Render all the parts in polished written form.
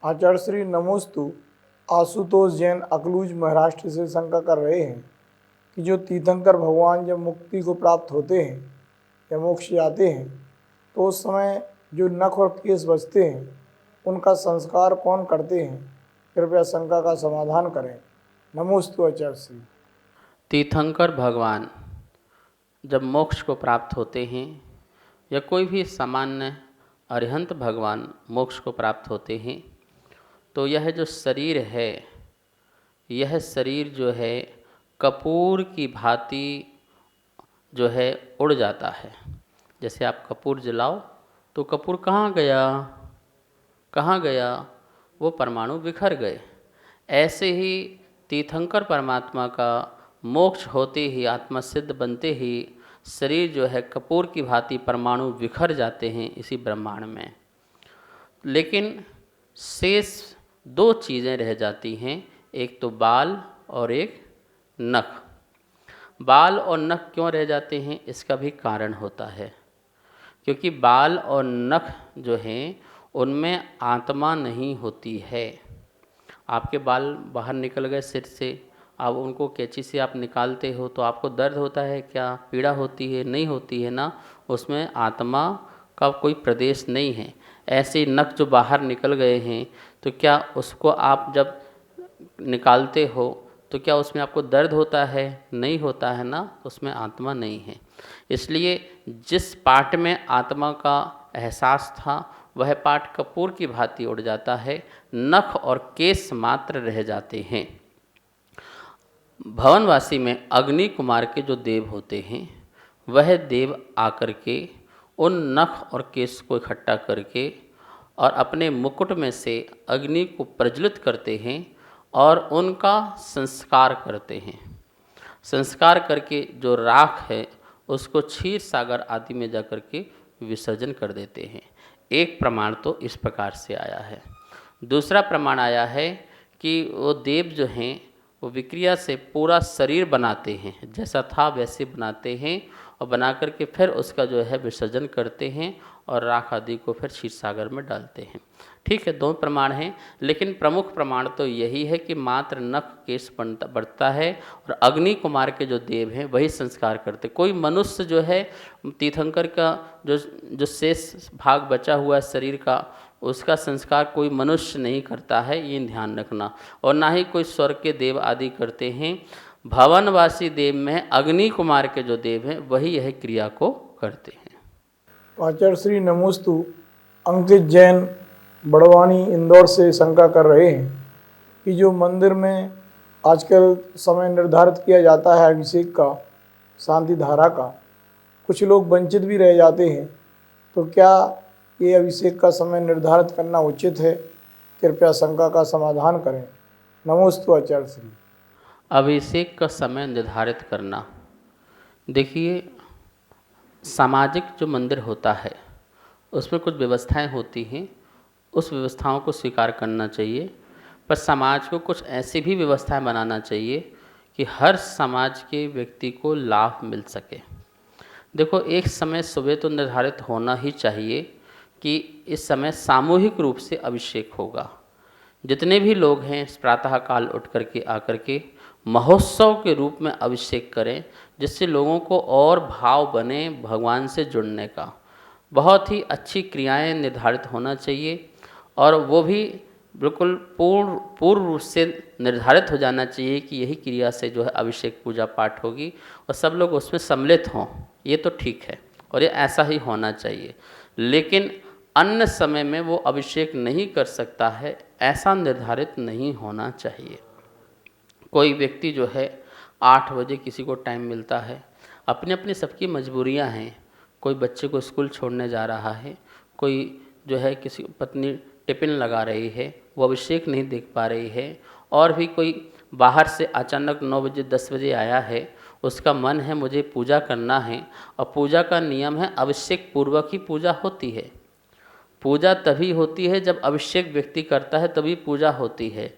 आचार्य श्री नमोस्तु आशुतोष जैन अकलूज महाराष्ट्र से शंका कर रहे हैं कि जो तीर्थंकर भगवान जब मुक्ति को प्राप्त होते हैं या मोक्ष जाते हैं तो उस समय जो नख और केश बचते हैं उनका संस्कार कौन करते हैं। कृपया शंका का समाधान करें। नमोस्तु आचार्य श्री। तीर्थंकर भगवान जब मोक्ष को प्राप्त होते हैं या कोई भी सामान्य अरिहंत भगवान मोक्ष को प्राप्त होते हैं तो यह जो शरीर है, यह शरीर जो है कपूर की भांति जो है उड़ जाता है। जैसे आप कपूर जलाओ तो कपूर कहाँ गया, कहाँ गया, वो परमाणु बिखर गए। ऐसे ही तीर्थंकर परमात्मा का मोक्ष होते ही, आत्मा सिद्ध बनते ही शरीर जो है कपूर की भांति परमाणु बिखर जाते हैं इसी ब्रह्मांड में। लेकिन शेष दो चीज़ें रह जाती हैं, एक तो बाल और एक नख। बाल और नख क्यों रह जाते हैं, इसका भी कारण होता है, क्योंकि बाल और नख जो हैं उनमें आत्मा नहीं होती है। आपके बाल बाहर निकल गए सिर से, अब उनको कैंची से आप निकालते हो तो आपको दर्द होता है क्या, पीड़ा होती है, नहीं होती है ना, उसमें आत्मा का कोई प्रदेश नहीं है। ऐसे नख जो बाहर निकल गए हैं तो क्या उसको आप जब निकालते हो तो क्या उसमें आपको दर्द होता है, नहीं होता है ना, उसमें आत्मा नहीं है। इसलिए जिस पार्ट में आत्मा का एहसास था वह पार्ट कपूर की भांति उड़ जाता है, नख और केश मात्र रह जाते हैं। भवनवासी में अग्नि कुमार के जो देव होते हैं वह देव आकर के उन नख और केश को इकट्ठा करके और अपने मुकुट में से अग्नि को प्रज्वलित करते हैं और उनका संस्कार करते हैं। संस्कार करके जो राख है उसको क्षीर सागर आदि में जाकर के विसर्जन कर देते हैं। एक प्रमाण तो इस प्रकार से आया है। दूसरा प्रमाण आया है कि वो देव जो हैं वो विक्रिया से पूरा शरीर बनाते हैं, जैसा था वैसे बनाते हैं और बना करके फिर उसका जो है विसर्जन करते हैं और राख आदि को फिर क्षीर सागर में डालते हैं। ठीक है, दो प्रमाण हैं, लेकिन प्रमुख प्रमाण तो यही है कि मात्र नख केश बढ़ता है और अग्नि कुमार के जो देव हैं वही संस्कार करते। कोई मनुष्य जो है तीर्थंकर का जो शेष भाग बचा हुआ है शरीर का, उसका संस्कार कोई मनुष्य नहीं करता है, ये ध्यान रखना। और ना ही कोई स्वर्ग के देव आदि करते हैं। भवनवासी देव में अग्नि कुमार के जो देव हैं वही यह क्रिया को करते हैं। आचार्य श्री नमोस्तु अंकित जैन बड़वानी इंदौर से शंका कर रहे हैं कि जो मंदिर में आजकल समय निर्धारित किया जाता है अभिषेक का, शांति धारा का, कुछ लोग वंचित भी रह जाते हैं, तो क्या ये अभिषेक का समय निर्धारित करना उचित है? कृपया शंका का समाधान करें। नमोस्तु आचार्य श्री। अभिषेक का समय निर्धारित करना, देखिए सामाजिक जो मंदिर होता है उसमें कुछ व्यवस्थाएं होती हैं, उस व्यवस्थाओं को स्वीकार करना चाहिए, पर समाज को कुछ ऐसी भी व्यवस्थाएं बनाना चाहिए कि हर समाज के व्यक्ति को लाभ मिल सके। देखो, एक समय सुबह तो निर्धारित होना ही चाहिए कि इस समय सामूहिक रूप से अभिषेक होगा। जितने भी लोग हैं प्रातःकाल उठ करके आकर के महोत्सव के रूप में अभिषेक करें, जिससे लोगों को और भाव बने भगवान से जुड़ने का। बहुत ही अच्छी क्रियाएं निर्धारित होना चाहिए और वो भी बिल्कुल पूर्ण रूप से निर्धारित हो जाना चाहिए कि यही क्रिया से जो है अभिषेक पूजा पाठ होगी और सब लोग उसमें सम्मिलित हों। ये तो ठीक है और ये ऐसा ही होना चाहिए, लेकिन अन्य समय में वो अभिषेक नहीं कर सकता है, ऐसा निर्धारित नहीं होना चाहिए। कोई व्यक्ति जो है 8 बजे किसी को टाइम मिलता है, अपनी अपनी सबकी मजबूरियां हैं। कोई बच्चे को स्कूल छोड़ने जा रहा है, कोई जो है किसी पत्नी टिफ़िन लगा रही है, वो अभिषेक नहीं देख पा रही है, और भी कोई बाहर से अचानक 9 बजे 10 बजे आया है, उसका मन है मुझे पूजा करना है, और पूजा का नियम है अभिषेक पूर्वक ही पूजा होती है। पूजा तभी होती है जब अभिषेक व्यक्ति करता है, तभी पूजा होती है।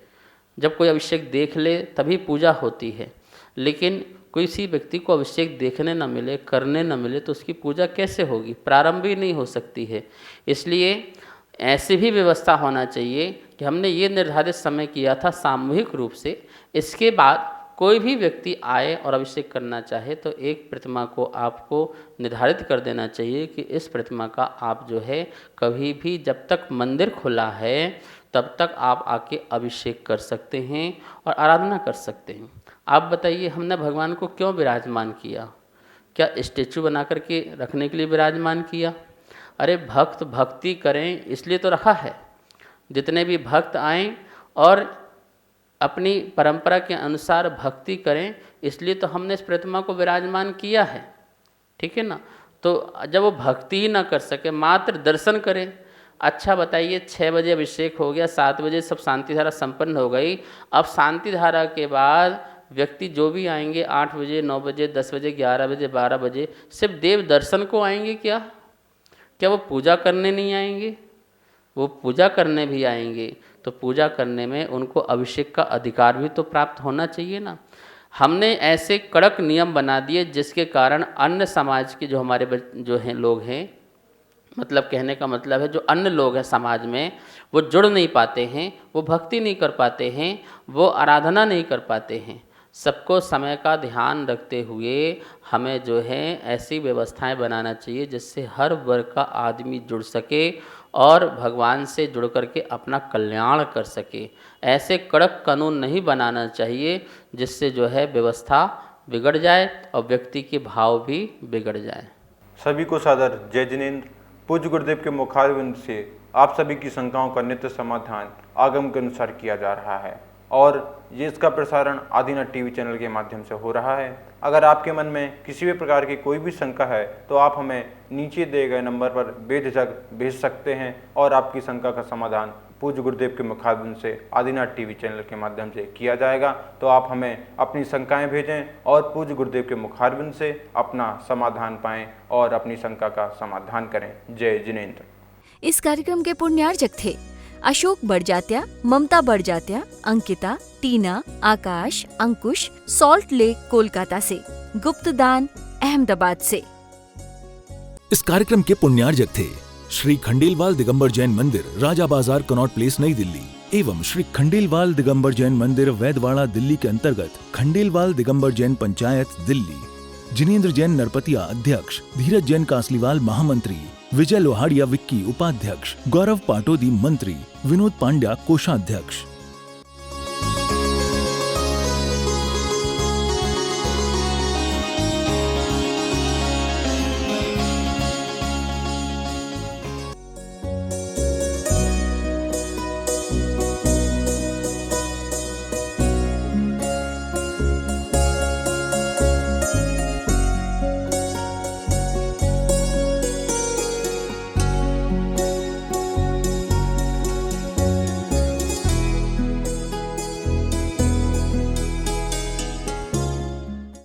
जब कोई अभिषेक देख ले तभी पूजा होती है, लेकिन किसी व्यक्ति को अभिषेक देखने न मिले, करने न मिले, तो उसकी पूजा कैसे होगी? प्रारंभ ही नहीं हो सकती है। इसलिए ऐसी भी व्यवस्था होना चाहिए कि हमने ये निर्धारित समय किया था सामूहिक रूप से, इसके बाद कोई भी व्यक्ति आए और अभिषेक करना चाहे तो एक प्रतिमा को आपको निर्धारित कर देना चाहिए कि इस प्रतिमा का आप जो है कभी भी जब तक मंदिर खुला है तब तक आप आके अभिषेक कर सकते हैं और आराधना कर सकते हैं। आप बताइए, हमने भगवान को क्यों विराजमान किया? क्या स्टैचू बना करके रखने के लिए विराजमान किया? अरे भक्त भक्ति करें इसलिए तो रखा है। जितने भी भक्त आएँ और अपनी परंपरा के अनुसार भक्ति करें, इसलिए तो हमने इस प्रतिमा को विराजमान किया है, ठीक है ना। तो जब वो भक्ति ही ना कर सके, मात्र दर्शन करें। अच्छा बताइए, 6 बजे अभिषेक हो गया, 7 बजे सब शांति धारा संपन्न हो गई। अब शांति धारा के बाद व्यक्ति जो भी आएंगे 8 बजे, 9 बजे, 10 बजे, 11 बजे, 12 बजे सिर्फ देव दर्शन को आएंगे क्या? क्या वो पूजा करने नहीं आएंगे? वो पूजा करने भी आएंगे, तो पूजा करने में उनको अभिषेक का अधिकार भी तो प्राप्त होना चाहिए ना। हमने ऐसे कड़क नियम बना दिए जिसके कारण अन्य समाज के जो हमारे जो हैं लोग हैं, मतलब कहने का मतलब है जो अन्य लोग हैं समाज में, वो जुड़ नहीं पाते हैं, वो भक्ति नहीं कर पाते हैं, वो आराधना नहीं कर पाते हैं। सबको समय का ध्यान रखते हुए हमें जो है ऐसी व्यवस्थाएं बनाना चाहिए जिससे हर वर्ग का आदमी जुड़ सके और भगवान से जुड़ करके अपना कल्याण कर सके। ऐसे कड़क कानून नहीं बनाना चाहिए जिससे जो है व्यवस्था बिगड़ जाए और व्यक्ति के भाव भी बिगड़ जाए। सभी को सादर जय जिनेंद्र। पूज्य गुरुदेव के मुखारविंद से आप सभी की शंकाओं का नित्य समाधान आगम के अनुसार किया जा रहा है और ये इसका प्रसारण आदिनाथ टीवी चैनल के माध्यम से हो रहा है। अगर आपके मन में किसी भी प्रकार की कोई भी शंका है तो आप हमें नीचे दिए गए नंबर पर बेझिझक भेज सकते हैं और आपकी शंका का समाधान पूज्य गुरुदेव के मुखारविंद से आदिनाथ टीवी चैनल के माध्यम से किया जाएगा। तो आप हमें अपनी शंकाएं भेजें और पूज्य गुरुदेव के मुखारविंद से अपना समाधान पाएं और अपनी शंका का समाधान करें। जय जिनेंद्र। इस कार्यक्रम के पुण्यार्चक थे अशोक बड़जात्या, ममता बड़जात्या, अंकिता, टीना, आकाश, अंकुश, सॉल्ट लेक कोलकाता से, गुप्तदान अहमदाबाद से। इस कार्यक्रम के पुण्यार्चक थे श्री खंडेलवाल दिगंबर जैन मंदिर, राजा बाजार, कनॉट प्लेस, नई दिल्ली एवं श्री खंडेलवाल दिगंबर जैन मंदिर, वैदवाड़ा, दिल्ली के अंतर्गत खंडेलवाल दिगंबर जैन पंचायत, दिल्ली। जिनेंद्र जैन नरपतिया अध्यक्ष, धीरज जैन कासलीवाल महामंत्री, विजय लोहाड़िया विक्की उपाध्यक्ष, गौरव पाटोदी मंत्री, विनोद पांड्या कोषाध्यक्ष।